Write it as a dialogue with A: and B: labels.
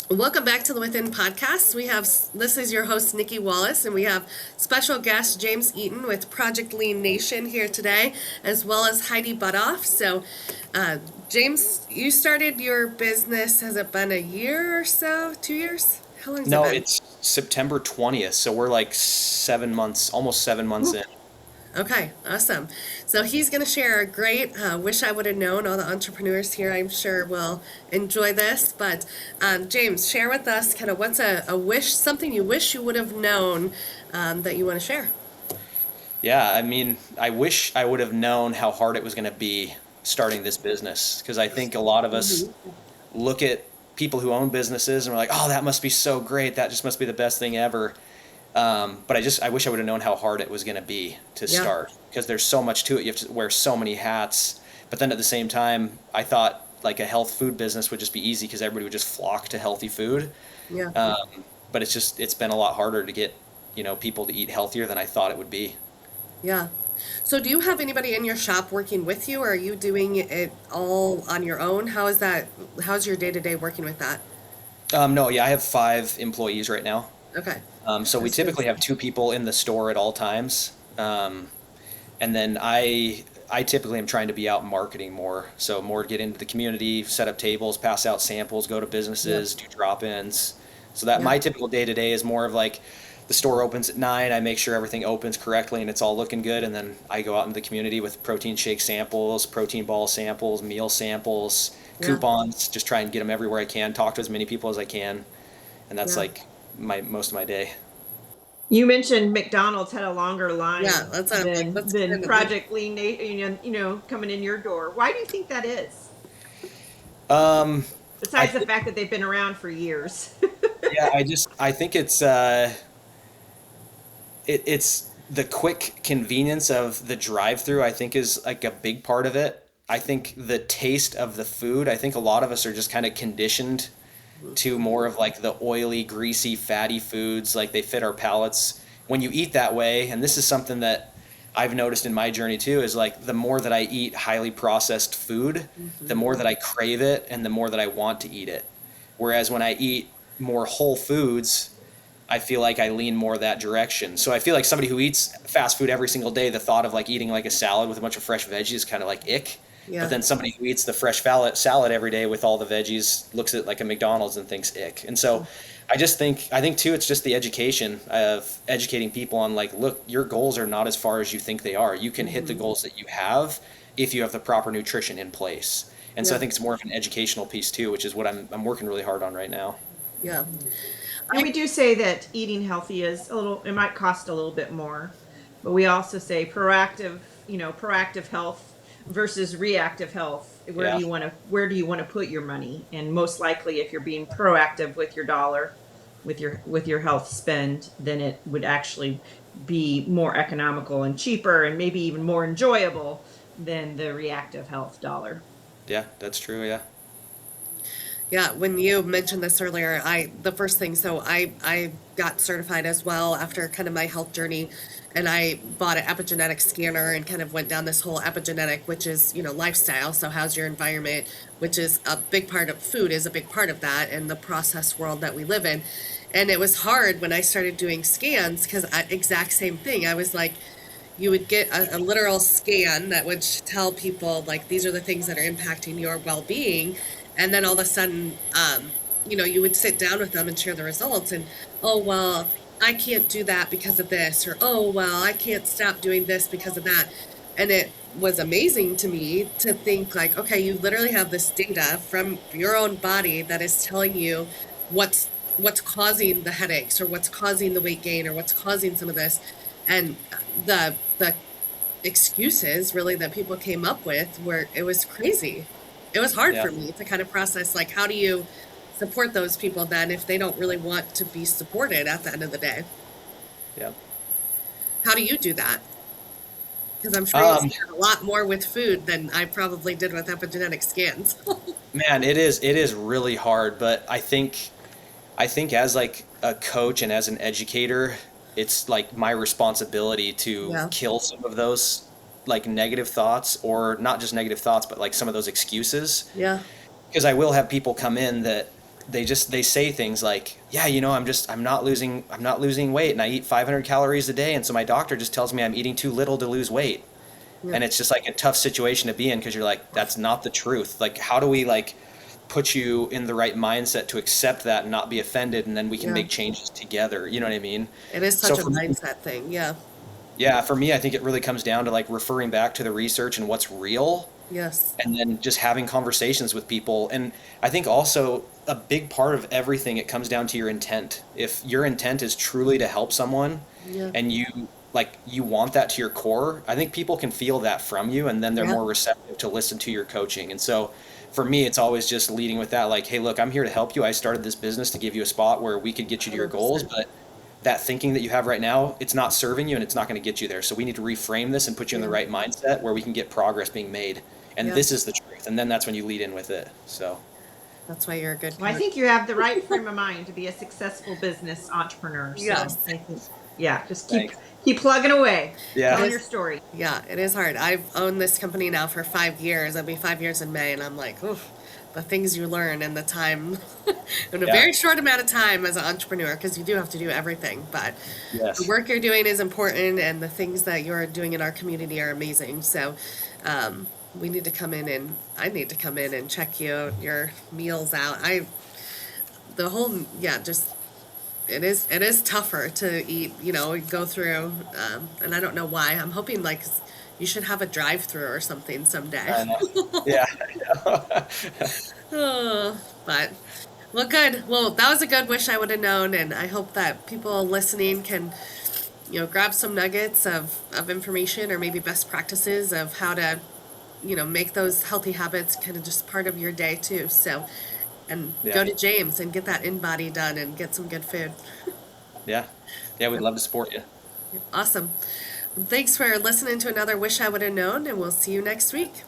A: Welcome back to the Within podcast. This is your host Nikki Wallace, and we have special guest James Eaton with Project Lean Nation here today, as well as Heidi Butoff. James, you started your business. Has it been a year or so? 2 years? How long has it
B: No,
A: been?
B: it's September 20th, so we're like 7 months, almost 7 months in.
A: Okay, awesome. So he's going to share a great wish I would have known. All the entrepreneurs here, I'm sure, will enjoy this. But James, share with us kind of what's a wish, something you wish you would have known that you want to share.
B: Yeah, I mean, I wish I would have known how hard it was going to be starting this business because I think a lot of us
A: Hmm.
B: look at people who own businesses and we're like, oh, that must be so great. That just must be the best thing ever. But I wish I would have known how hard it was going to be to
A: Yeah,
B: start because there's so much to it. You have to wear so many hats. But then at the same time, I thought like a health food business would just be easy because everybody would just flock to healthy food.
A: yeah,
B: But it's been a lot harder to get, people to eat healthier than I thought it would be.
A: yeah. So do you have anybody in your shop working with you, or are you doing it all on your own? How is that? How's your day to day working with that?
B: No, yeah, I have 5 employees right now.
A: Okay,
B: So we
A: that's good.
B: typically have 2 people in the store at all times. And then I typically am trying to be out marketing more. So more get into the community, set up tables, pass out samples, go to
A: Yeah,
B: businesses, do drop-ins. So that
A: yeah,
B: my typical day to day is more of like the store opens at 9, I make sure everything opens correctly and it's all looking good, and then I go out into the community with protein shake samples, protein ball samples, meal samples,
A: yeah,
B: coupons, just try and get them everywhere I can, talk to as many people as I can, and that's
A: yeah,
B: like my most of my day.
C: You mentioned McDonald's had a longer
A: yeah.
C: line
A: That's what I'm like.
C: than
A: What's
C: than
A: kind of the
C: Project Lean, coming in your door. Why do you think that is?
B: Um, I
C: Besides the
B: think
C: fact that they've been around for years.
B: Yeah, I think it's the quick convenience of the drive-through. I think is like a big part of it. I think the taste of the food. I think a lot of us are just kind of conditioned to more of like the oily, greasy, fatty foods. Like they fit our palates. When you eat that way, and this is something that I've noticed in my journey too, is like the more that I eat highly processed food, the
A: Mhm.
B: more that I crave it and the more that I want to eat it. Whereas when I eat more whole foods, I feel like I lean more that direction. So I feel like somebody who eats fast food every single day, the thought of like eating like a salad with a bunch of fresh veggies is kind of like ick. But
A: Yeah,
B: then somebody who eats the fresh salad every day with all the veggies looks at like a McDonald's and thinks ick. And so I think too it's just the education of educating people on like, look, your goals are not as far as you think they are. You can hit the
A: hmm,
B: goals that you have if you have the proper nutrition in place. And so I
A: yeah,
B: think it's more of an educational piece too, which is what I'm working really hard on right now.
A: yeah.
C: And
A: I
C: we do say that eating healthy is a little, it might cost a little bit more, but we also say proactive health versus reactive health.
B: Yeah.
C: Where do you want to put your money? And most likely if you're being proactive with your dollar, with your health spend, then it would actually be more economical and cheaper and maybe even more enjoyable than the reactive health dollar.
B: Yeah, that's true. Yeah.
A: Yeah, when you mentioned this earlier, I the first thing, so I got certified as well after kind of my health journey, and I bought an epigenetic scanner and kind of went down this whole epigenetic, which is, lifestyle. So how's your environment, which is a big part of food, is a big part of that, and the processed world that we live in. And it was hard when I started doing scans because exact same thing. I was like, you would get a literal scan that would tell people like these are the things that are impacting your well-being, and then all of a sudden you would sit down with them and share the results, and oh well, I can't do that because of this, or oh well, I can't stop doing this because of that. And it was amazing to me to think like, okay, you literally have this data from your own body that is telling you what's causing the headaches, or what's causing the weight gain, or what's causing some of this. And the excuses really that people came up with were, it was crazy. It was hard
B: Yeah.
A: for me to kind of process like, how do you support those people then if they don't really want to be supported at the end of the day?
B: Yeah.
A: How do you do that? Because I'm sure you
B: Um,
A: spend a lot more with food than I probably did with epigenetic scans.
B: Man, it is really hard, but I think as like a coach and as an educator, it's like my responsibility to
A: Yeah.
B: kill some of those like negative thoughts, or not just negative thoughts, but like some of those excuses.
A: Yeah.
B: Because I will have people come in that they say things like, yeah, I'm not losing weight, and I eat 500 calories a day, and so my doctor just tells me I'm eating too little to lose weight.
A: Yeah.
B: And it's just like a tough situation to be in, because you're like, that's not the truth. Like, how do we like put you in the right mindset to accept that and not be offended, and then we can
A: Yeah.
B: make changes together, you know what I mean?
A: It is
B: So
A: such a
B: for me,
A: mindset thing. Yeah.
B: yeah, for me, I think it really comes down to like referring back to the research and what's real,
A: Yes.
B: and then just having conversations with people. And I think also a big part of everything, it comes down to your intent. If your intent is truly to help someone,
A: Yeah.
B: and you want that to your core, I think people can feel that from you, and then they're
A: Yeah.
B: more receptive to listen to your coaching. And so for me, it's always just leading with that, like, hey, look, I'm here to help you. I started this business to give you a spot where we could get you to your goals,
A: 100%.
B: but that thinking that you have right now, it's not serving you and it's not going to get you there. So we need to reframe this and put you in the
A: Yeah.
B: right mindset where we can get progress being made. And
A: Yeah.
B: this is the truth. And then that's when you lead in with it. So
A: That's why you're a good
C: Well, I
A: coach.
C: think you have the right frame of mind to be a successful business entrepreneur. So
A: Yes.
C: I think, yeah, just
B: thanks.
C: keep plugging away,
B: Yeah.
C: telling your story.
A: Yeah, it is hard. I've owned this company now for 5 years. It'll be 5 years in May, and I'm like, oof, the things you learn in the time, in a
B: Yeah.
A: very short amount of time as an entrepreneur, because you do have to do everything. But the
B: Yes.
A: work you're doing is important, and the things that you're doing in our community are amazing. So, we need to come in, and I need to come in and check your meals out. The whole, yeah, just it is tougher to eat, go through, and I don't know why. I'm hoping like you should have a drive-through or something someday.
B: I know. Yeah.
A: Oh, but well, good. Well, that was a good wish I would have known, and I hope that people listening can, grab some nuggets of information or maybe best practices of how to, make those healthy habits kind of just part of your day too. So, and
B: Yeah.
A: go to James and get that in body done and get some good food.
B: Yeah. Yeah. We'd love to support you.
A: Awesome. Thanks for listening to another Wish I Would Have Known, and we'll see you next week.